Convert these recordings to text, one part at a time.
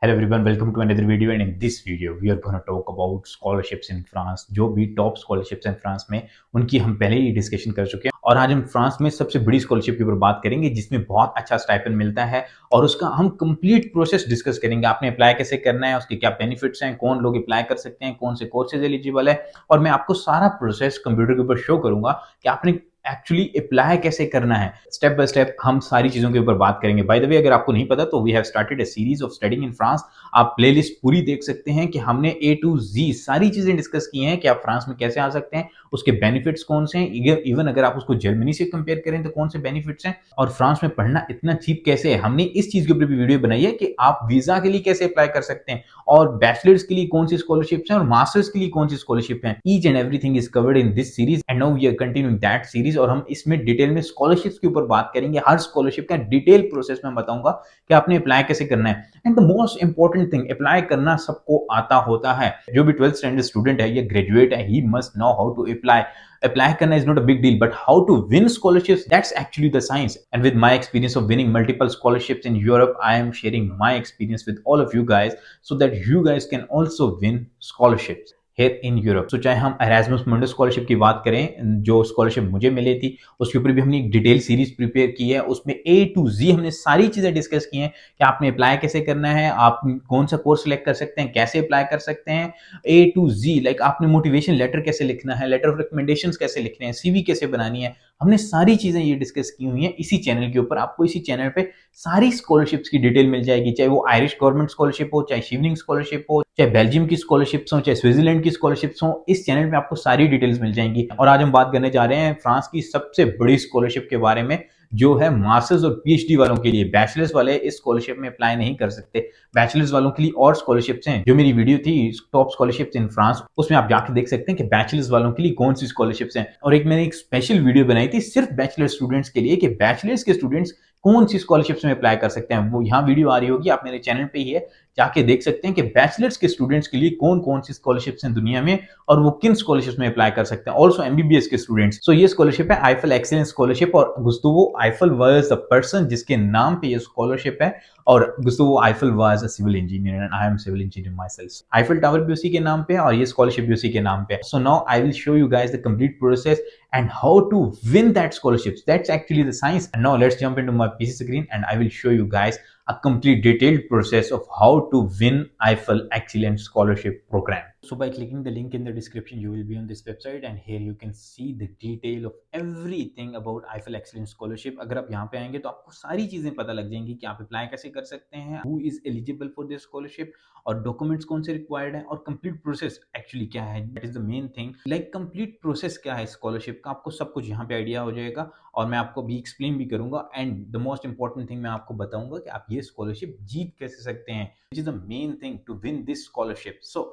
Hello everyone, welcome to another video and in this video we are going to talk about scholarships in France। जो भी top scholarships हैं France में उनकी हम पहले ही discussion कर चुके हैं और आज हम फ्रांस में सबसे बड़ी स्कॉलरशिप के ऊपर बात करेंगे जिसमें बहुत अच्छा स्टाइपेंड मिलता है और उसका हम कंप्लीट प्रोसेस डिस्कस करेंगे। आपने अप्लाई कैसे करना है, उसके क्या बेनिफिट्स हैं, कौन लोग अप्लाई कर सकते हैं, कौन से कोर्सेज एलिजिबल है और मैं आपको सारा प्रोसेस कंप्यूटर के ऊपर शो करूंगा कि आपने एक्चुअली अप्लाई कैसे करना है। स्टेप बाय स्टेप हम सारी चीजों के ऊपर बात करेंगे। बाय द वे, अगर आपको नहीं पता तो we have started a series of studying in France. आप प्लेलिस्ट पूरी देख सकते हैं कि हमने ए टू जी सारी चीजें डिस्कस की हैं कि आप फ्रांस में कैसे आ सकते हैं, उसके बेनिफिट्स कौन से हैं, इवन अगर आप उसको जर्मनी से कंपेयर करें तो कौन से बेनिफिट्स हैं, और फ्रांस में पढ़ना इतना चीप कैसे है। हमने इस चीज के ऊपर भी वीडियो बनाई है कि आप वीजा के लिए कैसे अप्लाई कर सकते हैं और बैचलर्स के लिए कौन सी स्कॉलरशिप्स हैं और मास्टर्स के लिए कौन सी स्कॉलरशिप हैं। Each and everything is covered in this series and now we are continuing that series और हम इसमें डिटेल में स्कॉलरशिप्स के ऊपर बात करेंगे। हर स्कॉलरशिप का डिटेल प्रोसेस में बताऊंगा कि आपने अप्लाई कैसे करना है। And the most important thing, apply करना सबको आता होता है। जो भी 12th स्टैंडर्ड स्टूडेंट है या ग्रेजुएट है, he must know how to apply. Apply करना is not a big deal, but how to win scholarships, that's actually the science. And with my experience of winning multiple scholarships in Europe, I am sharing my experience with all of you guys so that you guys can also win scholarships here in Europe. So चाहे हम Erasmus Mundus scholarship की बात करें, जो scholarship मुझे मिली थी उसके ऊपर भी हमने एक डिटेल सीरीज प्रिपेयर की है। उसमें A to Z हमने सारी चीजें डिस्कस की हैं कि आपने अप्लाई कैसे करना है, आप कौन सा कोर्स सिलेक्ट कर सकते हैं, कैसे अप्लाई कर सकते हैं, A to Z। लाइक आपने मोटिवेशन लेटर कैसे लिखना है, लेटर ऑफ रिकमेंडेशंस कैसे लिखने हैं, सीवी कैसे बनानी है, हमने सारी चीजें ये डिस्कस की हुई हैं इसी चैनल के ऊपर। आपको इसी चैनल पे सारी स्कॉलरशिप्स की डिटेल मिल जाएगी, चाहे वो आयरिश गवर्नमेंट स्कॉलरशिप हो, चाहे शिवनिंग स्कॉलरशिप हो, चाहे बेल्जियम की स्कॉलरशिप्स हो, चाहे स्विट्जरलैंड की स्कॉलरशिप्स हो। इस चैनल पे आपको सारी डिटेल्स मिल जाएंगी। और आज हम बात करने जा रहे हैं फ्रांस की सबसे बड़ी स्कॉलरशिप के बारे में, जो है मास्टर्स और पीएचडी वालों के लिए। बैचलर्स वाले इस स्कॉलरशिप में अप्लाई नहीं कर सकते। बैचलर्स वालों के लिए और स्कॉलरशिप्स हैं। जो मेरी वीडियो थी टॉप स्कॉलरशिप्स इन फ्रांस, उसमें आप जाके देख सकते हैं कि बैचलर्स वालों के लिए कौन सी स्कॉलरशिप्स हैं। और एक मैंने एक स्पेशल वीडियो बनाई थी सिर्फ बैचलर स्टूडेंट्स के लिए कि बैचलर्स के स्टूडेंट्स कौन सी स्कॉलरशिप्स में अप्लाई कर सकते हैं। वो यहाँ वीडियो आ रही होगी, आप मेरे चैनल पे ही है, जाके देख सकते हैं कि बैचलर्स के स्टूडेंट्स के लिए कौन कौन सी स्कॉलरशिप्स हैं दुनिया में और वो किन स्कॉलरशिप्स में अप्लाई कर सकते हैं। ऑल्सो एमबीबीएस के स्टूडेंट्स। सो ये स्कॉलरशिप है आईफल एक्सीलेंस स्कॉलरशिप और Gustave Eiffel was the person जिसके नाम पे ये स्कॉलरशिप है। और Gustave Eiffel was a civil engineer and I am civil engineer myself. Eiffel tower भी उसी के नाम पे है और ये स्कॉलरशिप भी उसी के नाम पे है। So now I will show you guys the complete process and how to win that scholarships. That's actually the science. And now let's jump into my PC screen and I will show you guys a complete detailed process of how to win Eiffel Excellence Scholarship Program. So by clicking the link in the description, you will be on this website and here you can see the detail of everything about Eiffel Excellence Scholarship. अगर आप यहाँ पे आएंगे तो आपको सारी चीजें पता लग जाएंगी कि आप अप्लाई कैसे कर सकते हैं, who is eligible for this scholarship और डॉक्यूमेंट्स कौन से रिक्वायर्ड है और कंप्लीट प्रोसेस एक्चुअली क्या है। That is the main thing. Like complete process क्या है स्कॉलरशिप का, आपको सब कुछ यहाँ पे आइडिया हो जाएगा और मैं आपको भी एक्सप्लेन भी करूंगा। And the most important thing मैं आपको बताऊंगा कि आप ये स्कॉलरशिप जीत कैसे सकते हैं, which is the main thing to win this scholarship. So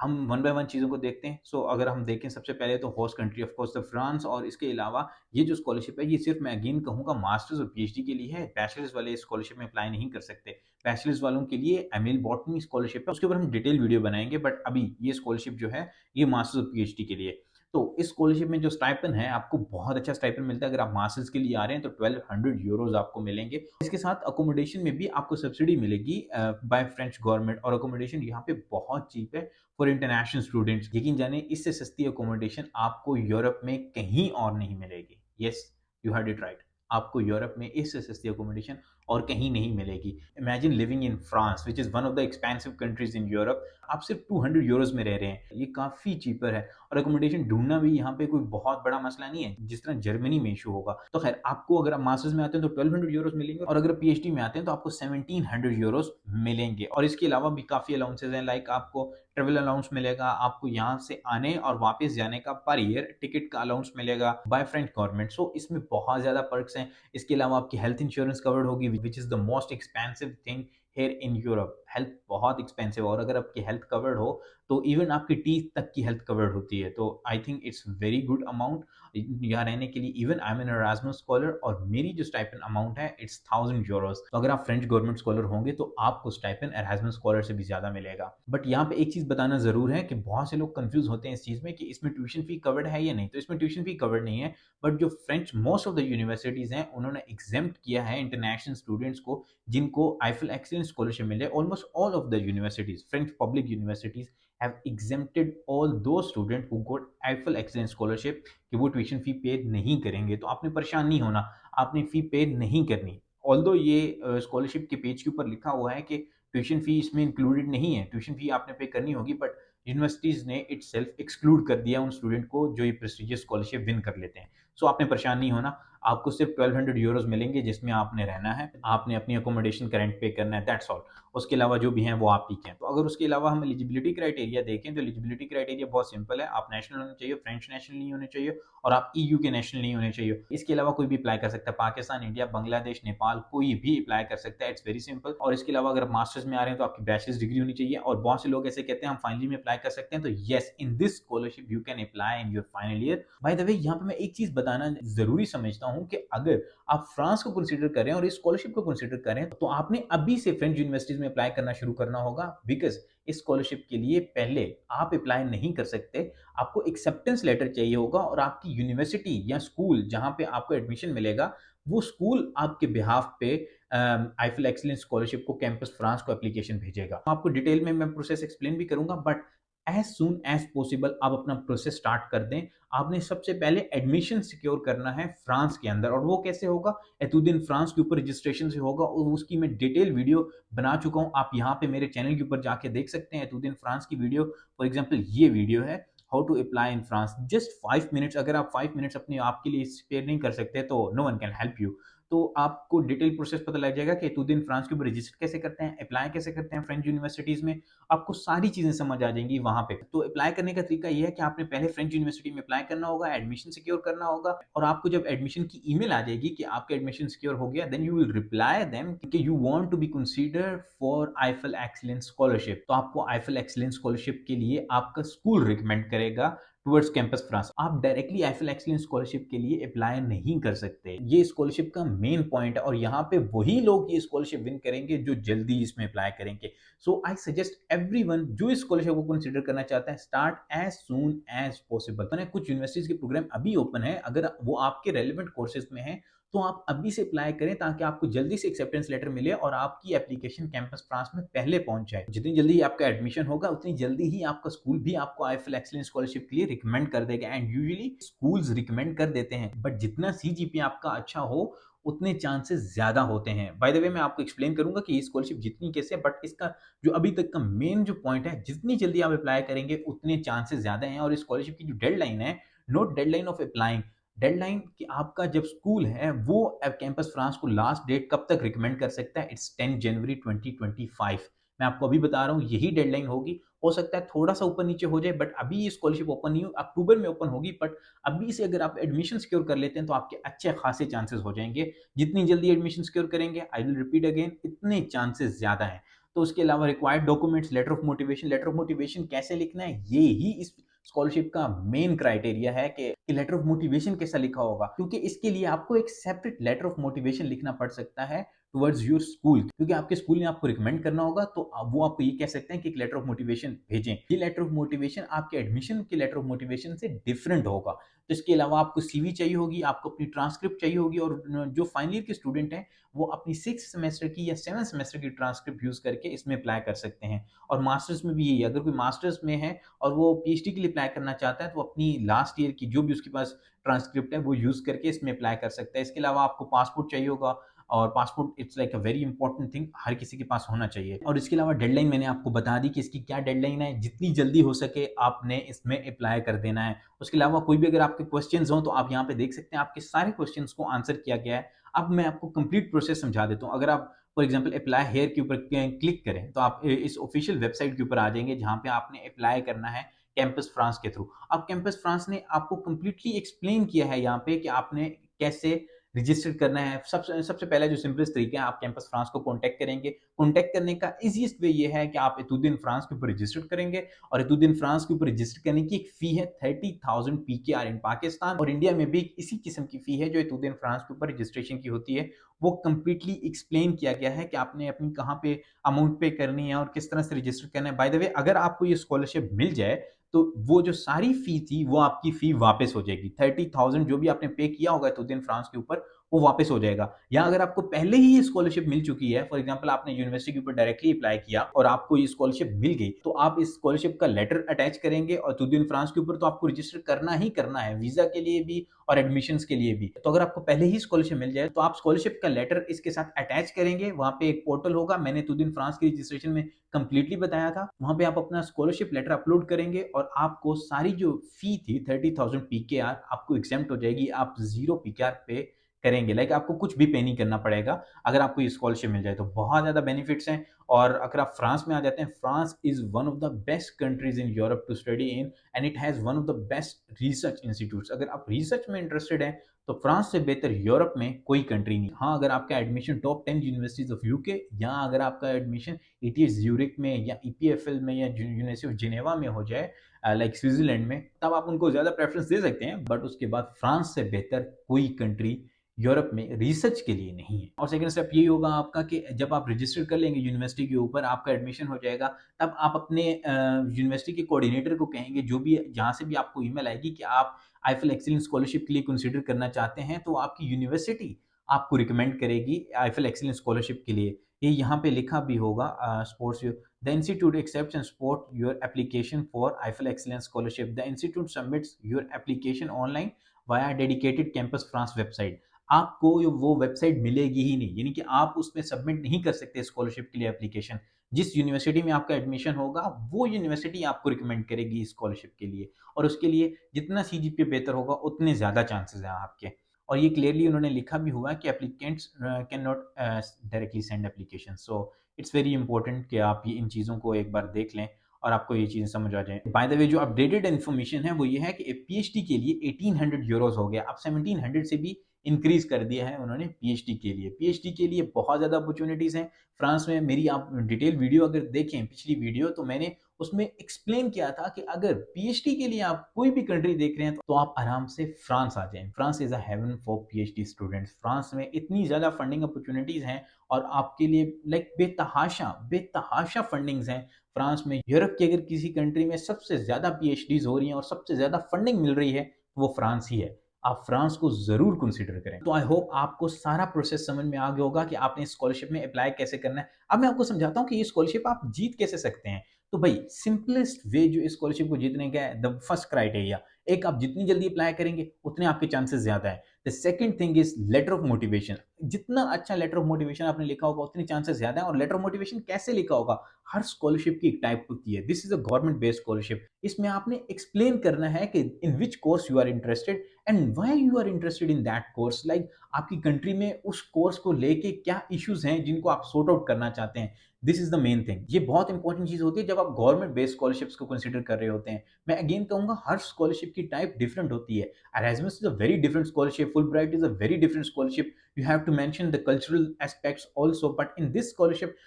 हम वन बाय वन चीज़ों को देखते हैं। सो अगर हम देखें सबसे पहले तो host country of course the France, और इसके अलावा ये जो स्कॉलरशिप है ये सिर्फ मैं अगेन कहूँगा मास्टर्स और पीएचडी के लिए है। बैचलर्स वाले स्कॉलरशिप में अप्लाई नहीं कर सकते। बैचलर्स वालों के लिए एमएल बॉटनी स्कॉलरशिप है, उसके ऊपर हम डिटेल वीडियो बनाएंगे, बट अभी ये स्कॉलरशिप जो है ये मास्टर्स और पीएचडी के लिए। तो इस स्कॉलरशिप में जो स्टाइपन है, आपको बहुत अच्छा स्टाइपन मिलता है। अगर आप मास्टर्स के लिए आ रहे हैं तो 1200 यूरोज आपको मिलेंगे। इसके साथ अकोमोडेशन में भी आपको सब्सिडी मिलेगी बाय फ्रेंच गवर्नमेंट, और अकोमोडेशन यहाँ पे बहुत चीप है फॉर इंटरनेशनल स्टूडेंट्स। यकीन जाने इससे सस्ती अकोमोडेशन आपको यूरोप में कहीं और नहीं मिलेगी। Yes, you heard it right, आपको यूरोप में इससे सस्ती अकोमोडेशन और कहीं नहीं मिलेगी। Imagine living in France which is one of the expensive countries in Europe, आप सिर्फ 200 यूरोज में रह रहे हैं। ये काफी चीपर है और अकोमोडेशन ढूंढना भी यहाँ पे कोई बहुत बड़ा मसला नहीं है जिस तरह जर्मनी में इशू होगा। तो खैर, आपको अगर आप मास्टर्स में आते हैं तो 1200 यूरोज मिलेंगे और अगर पीएचडी में आते हैं तो आपको 1700 यूरोज मिलेंगे। और इसके अलावा भी काफी अलाउंसेज हैं, लाइक आपको ट्रेवल अलाउंस मिलेगा, आपको यहाँ से आने और वापस जाने का पर ईयर टिकट का अलाउंस मिलेगा बाय फ्रेंच गवर्नमेंट। सो इसमें बहुत ज्यादा पर्क्स हैं। इसके अलावा आपकी हेल्थ इंश्योरेंस कवर्ड होगी, विच is the most expensive thing here in Europe. Health बहुत एक्सपेंसिव, और अगर आपकी हेल्थ कवर्ड हो तो इवन आपकी टीथ तक की हेल्थ कवर्ड होती है। तो I think it's very good amount यहाँ रहने के लिए। Even I am an Erasmus scholar और मेरी जो स्टाइपेंड अमाउंट है इट्स 1000 यूरोज। तो अगर आप फ्रेंच गवर्नमेंट स्कॉलर होंगे तो आपको स्टाइपेंड एरास्मस स्कॉलर से भी ज्यादा मिलेगा। बट यहाँ पे एक चीज बताना जरूर है कि बहुत से लोग कंफ्यूज होते हैं इस चीज में कि इसमें ट्यूशन फी कवर्ड है या नहीं। तो इसमें ट्यूशन फी कवर्ड नहीं है, बट जो French most of the universities हैं उन्होंने एग्जेम्प्ट किया है इंटरनेशनल स्टूडेंट्स को जिनको आईफल एक्सीलेंस स्कॉलरशिप मिले। Almost almost all of the universities, French public universities have exempted all those students who got Eiffel Excellence Scholarship कि वो ट्यूशन फी पे नहीं करेंगे। तो आपने परेशान नहीं होना, आपने फी पे नहीं करनी। ऑल्दो ये स्कॉलरशिप के पेज के ऊपर लिखा हुआ है कि ट्यूशन फी इसमें इंक्लूडेड नहीं है, ट्यूशन फी आपने पे करनी होगी, बट यूनिवर्सिटीज़ ने इटसेल्फ एक्सक्लूड कर दिया उन स्टूडेंट को जो ये प्रेस्टिजियस स्कॉलरशिप विन कर लेते हैं। सो आपने परेशान नहीं होना, आपको सिर्फ 1200 यूरोज़ मिलेंगे जिसमें आपने रहना है, आपने अपनी अकोमोडेशन का रेंट पे करना है, दैट्स ऑल। उसके अलावा जो भी हैं वो आप ही के हैं। तो अगर उसके अलावा हम एलिजिबिलिटी क्राइटेरिया देखें तो एलिजिबिलिटी क्राइटेरिया बहुत सिंपल है, आप नेशनल होने चाहिए, फ्रेंच नेशनल नहीं होने चाहिए और आप ईयू के नेशनल नहीं होने चाहिए। इसके अलावा कोई भी अप्लाई कर सकता है, पाकिस्तान, इंडिया, बांग्लादेश, नेपाल, कोई भी अप्लाई कर सकता है, इट्स वेरी सिंपल। और इसके अलावा अगर आप मास्टर्स में आ रहे हैं तो आपकी बैचलर्स डिग्री होनी चाहिए। और बहुत से लोग ऐसे कहते हैं हम फाइनली में अप्लाई कर सकते हैं, तो yes, in this scholarship you can apply in your final year. By the way, यहाँ पे मैं एक चीज बताना जरूरी समझता हूँ कि अगर आप फ्रांस को कंसीडर कर रहे हैं और इस स्कॉलरशिप को कंसीडर कर रहे हैं तो आपने अभी से फ्रेंच यूनिवर्सिटीज में अप्लाई करना शुरू करना होगा, बिकॉज इस स्कॉलरशिप के लिए पहले आप अप्लाई नहीं कर सकते। आपको एक्सेप्टेंस लेटर चाहिए होगा और आपकी यूनिवर्सिटी या स्कूल जहां पे आपको एडमिशन मिलेगा वो स्कूल आपके बिहाफ पे आईफिल एक्सीलेंस स्कॉलरशिप को कैंपस फ्रांस को एप्लीकेशन भेजेगा। आपको डिटेल में मैं प्रोसेस एक्सप्लेन भी करूंगा, but as soon as possible आप अपना प्रोसेस स्टार्ट कर दें। आपने सबसे पहले एडमिशन सिक्योर करना है फ्रांस के अंदर, और वो कैसे होगा? एतुदिन फ्रांस के ऊपर रजिस्ट्रेशन से होगा और उसकी मैं डिटेल वीडियो बना चुका हूं, आप यहाँ पे मेरे चैनल के ऊपर जाके देख सकते हैं। एतुदिन फ्रांस की वीडियो, फॉर एग्जाम्पल ये वीडियो है, how to apply in France, just 5 minutes. अगर आप 5 मिनट्स अपने आप के लिए स्पेयर नहीं कर सकते तो no one can help you. तो आपको डिटेल प्रोसेस पता लग जाएगा कि एतुदिन फ्रांस के ऊपर रजिस्टर कैसे करते हैं, अप्लाई कैसे करते हैं फ्रेंच यूनिवर्सिटीज में, आपको सारी चीजें समझ आ जाएंगी वहां पे। तो अप्लाई करने का तरीका ये है कि आपने पहले फ्रेंच यूनिवर्सिटी में अप्लाई करना होगा, एडमिशन सिक्योर करना होगा, और आपको जब एडमिशन की ईमेल आ जाएगी कि आपका एडमिशन सिक्योर हो गया, then you will reply them कि you want to be considered for Eiffel excellence scholarship. तो आपको आईफिल एक्सीलेंस स्कॉलरशिप के लिए आपका स्कूल रिकमेंड करेगा टुवर्ड्स कैंपस फ्रांस। आप डायरेक्टली आईफिल एक्सीलेंस स्कॉलरशिप के लिए अप्लाई नहीं कर सकते, ये स्कॉलरशिप का मेन पॉइंट है, और यहाँ पे वही लोग ये स्कॉलरशिप विन करेंगे जो जल्दी इसमें अप्लाई करेंगे। सो आई सजेस्ट एवरीवन जो इस स्कॉलरशिप को कंसीडर करना चाहता है, start as soon as possible. मैंने कुछ यूनिवर्सिटीज के प्रोग्राम अभी ओपन है, अगर वो आपके रेलेवेंट कोर्सेज में है तो आप अभी से अप्लाई करें ताकि आपको जल्दी से एक्सेप्टेंस लेटर मिले और आपकी एप्लीकेशन कैंपस फ्रांस में पहले पहुंच जाए। जितनी जल्दी आपका एडमिशन होगा उतनी जल्दी ही आपका स्कूल भी आपको आईफिल एक्सीलेंस स्कॉलरशिप के लिए रिकमेंड कर देगा। एंड यूजुअली स्कूल्स रिकमेंड कर देते हैं, बट जितना सीजीपीए आपका अच्छा हो उतने चांसेस ज्यादा होते हैं। बाय द वे, मैं आपको एक्सप्लेन करूंगा कि ये स्कॉलरशिप जितनी कैसे, बट इसका जो अभी तक का मेन जो पॉइंट है, जितनी जल्दी आप अप्लाई करेंगे उतने चांसेस ज्यादा हैं। और इस स्कॉलरशिप की जो डेडलाइन है, note deadline of applying, deadline कि आपका जब स्कूल है वो कैंपस फ्रांस को लास्ट डेट कब तक रिकमेंड कर सकता है, इट्स 10 जनवरी 2025। मैं आपको अभी बता रहा हूँ यही डेडलाइन होगी। हो सकता है थोड़ा सा ऊपर नीचे हो जाए, बट अभी ये स्कॉलरशिप ओपन नहीं हो, अक्टूबर में ओपन होगी, बट अभी से अगर आप एडमिशन सिक्योर कर लेते हैं तो आपके अच्छे खासे चांसेस हो जाएंगे। जितनी जल्दी एडमिशन सिक्योर करेंगे, आई विल रिपीट अगेन, इतने चांसेस ज्यादा हैं। तो उसके अलावा required documents, letter of motivation, letter of motivation कैसे लिखना है, ये ही इस स्कॉलरशिप का मेन क्राइटेरिया है कि लेटर ऑफ मोटिवेशन कैसा लिखा होगा, क्योंकि इसके लिए आपको एक सेपरेट लेटर ऑफ मोटिवेशन लिखना पड़ सकता है टुवर्ड्स योर स्कूल, क्योंकि आपके स्कूल ने आपको रिकमेंड करना होगा, तो वो आपको ये कह सकते हैं कि एक लेटर ऑफ मोटिवेशन भेजें। ये लेटर ऑफ मोटिवेशन आपके एडमिशन के लेटर ऑफ मोटिवेशन से डिफरेंट होगा। तो इसके अलावा आपको सीवी चाहिए होगी, आपको अपनी ट्रांसक्रिप्ट चाहिए होगी, और जो फाइनल ईयर के स्टूडेंट हैं वो अपनी 6 सेमेस्टर की या 7 सेमेस्टर की ट्रांसक्रिप्ट यूज करके इसमें अप्लाई कर सकते हैं। और मास्टर्स में भी यही, अगर कोई मास्टर्स में है और वो पीएचडी के लिए अप्लाई करना चाहता है तो अपनी लास्ट ईयर की जो भी उसके पास ट्रांसक्रिप्ट है वो यूज करके इसमें अप्लाई कर सकता है। इसके अलावा आपको पासपोर्ट चाहिए होगा, और passport it's like a very important thing, हर किसी के पास होना चाहिए। और इसके अलावा डेडलाइन मैंने आपको बता दी कि इसकी क्या डेडलाइन है, जितनी जल्दी हो सके आपने इसमें अप्लाई कर देना है। उसके अलावा कोई भी अगर आपके क्वेश्चंस हो तो आप यहाँ पे देख सकते हैं, आपके सारे क्वेश्चंस को आंसर किया गया है। अब मैं आपको कंप्लीट प्रोसेस समझा देता हूँ। अगर आप फॉर एग्जाम्पल अप्लाई हेयर के ऊपर क्लिक करें तो आप इस ऑफिशियल वेबसाइट के ऊपर आ जाएंगे जहां पे आपने अप्लाई करना है कैंपस फ्रांस के थ्रू। अब कैंपस फ्रांस ने आपको कंप्लीटली एक्सप्लेन किया है यहाँ पे कि आपने कैसे रजिस्टर करना है। सबसे सबसे पहला जो सिंपलेस्ट तरीका है, आप कैंपस फ्रांस को कांटेक्ट करेंगे। कांटेक्ट करने का इजीएस्ट वे ये है कि आप एतुदिन फ्रांस के ऊपर रजिस्टर करेंगे, और एतुदिन फ्रांस के ऊपर रजिस्टर करने की एक फी है 30,000 पीकेआर इन पाकिस्तान, और इंडिया में भी इसी किस्म की फी है जो एतुदिन फ्रांस के ऊपर रजिस्ट्रेशन की होती है। वो कंप्लीटली एक्सप्लेन किया गया है कि आपने अपनी कहाँ पे अमाउंट पे करनी है और किस तरह से रजिस्टर करना है। बाय द वे, अगर आपको ये स्कॉलरशिप मिल जाए तो वो जो सारी फी थी वो आपकी फी वापस हो जाएगी। 30,000 जो भी आपने पे किया होगा एतुदिन फ्रांस के ऊपर, वो वापस हो जाएगा। या अगर आपको पहले ही ये स्कॉलरशिप मिल चुकी है, फॉर एग्जांपल आपने यूनिवर्सिटी के ऊपर डायरेक्टली अप्लाई किया और आपको ये स्कॉलरशिप मिल गई, तो आप इस स्कॉलरशिप का लेटर अटैच करेंगे और टू द फ्रांस के ऊपर तो आपको रजिस्टर करना ही करना है, वीजा के लिए भी और एडमिशंस के लिए भी। तो अगर आपको पहले ही स्कॉलरशिप मिल जाए तो आप स्कॉलरशिप का लेटर इसके साथ अटैच करेंगे, वहां पे एक पोर्टल होगा, मैंने टू द फ्रांस की रजिस्ट्रेशन में कंप्लीटली बताया था, वहां पे आप अपना स्कॉलरशिप लेटर अपलोड करेंगे और आपको सारी जो फी थी 30,000 पीकेआर आपको एग्जेम्प्ट हो जाएगी, आप 0 पीकेआर पे करेंगे, लाइक आपको कुछ भी पे नहीं करना पड़ेगा अगर आपको ये स्कॉलरशिप मिल जाए तो। बहुत ज्यादा बेनिफिट्स हैं। और अगर आप फ्रांस में आ जाते हैं, France is one of the best countries in Europe to study in and it has one of the best research institutes. अगर आप रिसर्च में इंटरेस्टेड हैं तो फ्रांस से बेहतर यूरोप में कोई कंट्री नहीं। हाँ, अगर आपका admission top 10 universities of UK या अगर आपका एडमिशन ईटीएस ज्यूरिक में या ईपीएफएल में या यूनिवर्सिटी ऑफ जिनेवा में हो जाए, लाइक स्विट्जरलैंड में, तब आप उनको ज्यादा प्रेफरेंस दे सकते हैं, बट उसके बाद फ्रांस से बेहतर कोई कंट्री यूरोप में रिसर्च के लिए नहीं है। और सेकंड स्टेप ये होगा आपका कि जब आप रजिस्टर कर लेंगे यूनिवर्सिटी के ऊपर, आपका एडमिशन हो जाएगा, तब आप अपने यूनिवर्सिटी के कोऑर्डिनेटर को कहेंगे, जो भी जहाँ से भी आपको ईमेल आएगी कि आप आईफेल एक्सीलेंस स्कॉलरशिप के लिए कंसीडर करना चाहते हैं, तो आपकी यूनिवर्सिटी आपको रिकमेंड करेगी आईफेल एक्सीलेंस स्कॉलरशिप के लिए। ये यहाँ पे लिखा भी होगा, sports the institute accepts and support your application for Eiffel excellence scholarship. The institute submits your application online via dedicated campus France website. आपको वो वेबसाइट मिलेगी ही नहीं, यानी कि आप उसमें सबमिट नहीं कर सकते स्कॉलरशिप के लिए एप्लीकेशन। जिस यूनिवर्सिटी में आपका एडमिशन होगा वो यूनिवर्सिटी आपको रिकमेंड करेगी स्कॉलरशिप के लिए, और उसके लिए जितना सीजीपीए बेहतर होगा उतने ज्यादा चांसेस हैं आपके। और ये क्लियरली उन्होंने लिखा भी हुआ है कि applicants can not directly send application. So it's very important कि आप ये इन चीज़ों को एक बार देख लें और आपको ये चीज़ें समझ आ जाए। बाय द वे, जो अपडेटेड इन्फॉर्मेशन है वो ये है कि पीएचडी के लिए 1800 यूरोज हो गया, अब 1700 से भी इंक्रीज कर दिया है उन्होंने पीएचडी के लिए। पीएचडी के लिए बहुत ज़्यादा अपॉर्चुनिटीज़ हैं फ्रांस में। मेरी आप डिटेल वीडियो अगर देखें, पिछली वीडियो, तो मैंने उसमें एक्सप्लेन किया था कि अगर पीएचडी के लिए आप कोई भी कंट्री देख रहे हैं तो आप आराम से फ्रांस आ जाएं। France is a heaven for PhD students. France में इतनी ज़्यादा फंडिंग अपॉर्चुनिटीज़ हैं और आपके लिए लाइक बेतहाशा बेतहाशा फंडिंग्स हैं फ्रांस में। यूरोप की अगर किसी कंट्री में सबसे ज़्यादा पीएचडीज हो रही हैं और सबसे ज़्यादा फंडिंग मिल रही है तो वो फ्रांस ही है। आप फ्रांस को जरूर कंसीडर करें। तो आई होप आपको सारा प्रोसेस समझ में आ गया होगा कि आपने स्कॉलरशिप में अप्लाई कैसे करना है। अब मैं आपको समझाता हूं कि ये स्कॉलरशिप आप जीत कैसे सकते हैं। तो भाई, सिंपलेस्ट वे जो स्कॉलरशिप को जीतने का है, द फर्स्ट क्राइटेरिया, एक, आप जितनी जल्दी अप्लाई करेंगे उतने आपके चांसेस ज्यादा है। The second thing is letter of motivation. जितना अच्छा लेटर ऑफ मोटिवेशन आपने लिखा होगा उतने चांसेस ज्यादा है। और लेटर ऑफ मोटिवेशन कैसे लिखा होगा, हर स्कॉलरशिप की एक टाइप होती है। This is a government based scholarship. इसमें आपने एक्सप्लेन करना है कि in which course you are interested and why you are interested in that course. Like आपकी कंट्री में उस कोर्स को लेके क्या इश्यूज हैं जिनको आप सॉर्ट आउट करना चाहते हैं। This is the main thing. ये बहुत इंपॉर्टेंट चीज होती है जब आप गवर्नमेंट बेस्ड स्कॉलरशिप्स को कंसीडर कर रहे होते हैं। मैं अगेन कहूंगा, हर स्कॉलरशिप की टाइप डिफरेंट होती है। Erasmus is a very different scholarship, Fulbright is a very different scholarship. You have to mention the cultural aspects also, but in this scholarship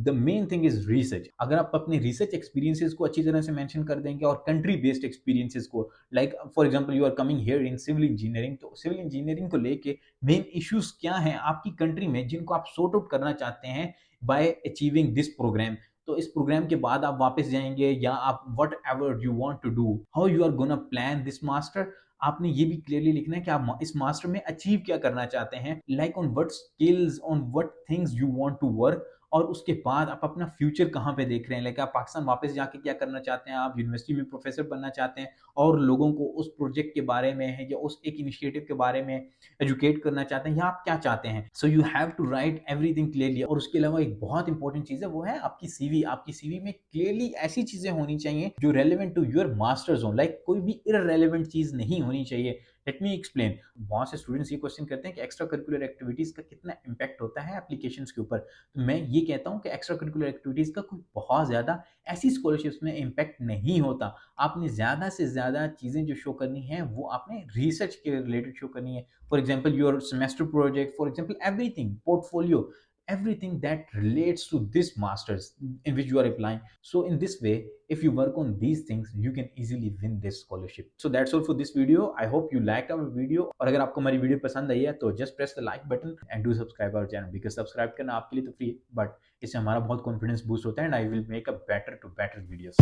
the main thing is research. अगर आप अपने research experiences को अच्छी तरह से mention कर देंगे और कंट्री बेस्ड एक्सपीरियंसेस को, like for example you are coming here in civil engineering, तो सिविल इंजीनियरिंग को लेके मेन इश्यूज क्या हैं आपकी कंट्री में जिनको आप सॉर्ट आउट करना चाहते हैं बाय अचीविंग दिस प्रोग्राम। तो इस प्रोग्राम के बाद आप वापस जाएंगे या आप whatever you want to do, how you are gonna plan this master. आपने ये भी क्लियरली लिखना है कि आप इस मास्टर में अचीव क्या करना चाहते हैं, like on what skills, on what things you want to work. और उसके बाद आप अपना फ्यूचर कहाँ पे देख रहे हैं, लाइक आप पाकिस्तान वापस जाके क्या करना चाहते हैं, आप यूनिवर्सिटी में प्रोफेसर बनना चाहते हैं और लोगों को उस प्रोजेक्ट के बारे में है या उस एक इनिशिएटिव के बारे में एजुकेट करना चाहते हैं, या आप क्या चाहते हैं। So you have to write everything clearly. और उसके अलावा एक बहुत इंपॉर्टेंट चीज है, वो है आपकी सीवी। आपकी सीवी में क्लियरली ऐसी चीजें होनी चाहिए जो रेलिवेंट टू योर मास्टर्स हो, लाइक कोई भी इररेलेवेंट चीज नहीं होनी चाहिए। Let me explain. बहुत से स्टूडेंट्स ये क्वेश्चन करते हैं कि एक्स्ट्रा करिकुलर एक्टिविटीज का कितना इंपैक्ट होता है एप्लीकेशंस के ऊपर। तो मैं ये कहता हूँ कि एक्स्ट्रा करिकुलर एक्टिविटीज का कोई बहुत ज्यादा ऐसी स्कॉलरशिप्स में इंपैक्ट नहीं होता। आपने ज्यादा से ज्यादा चीजें जो शो करनी है वो आपने रिसर्च के रिलेटेड शो करनी है। For example your semester project, for example everything, portfolio, everything that relates to this masters in which you are applying. So in this way, if you work on these things, you can easily win this scholarship. So that's all for this video. I hope you liked our video. और अगर आपको हमारी video पसंद आई है तो just press the like button and do subscribe our channel, because subscribe करना आपके लिए तो फ्री है, but इससे हमारा बहुत कॉन्फिडेंस बूस्ट होता है and I will make a better to better videos.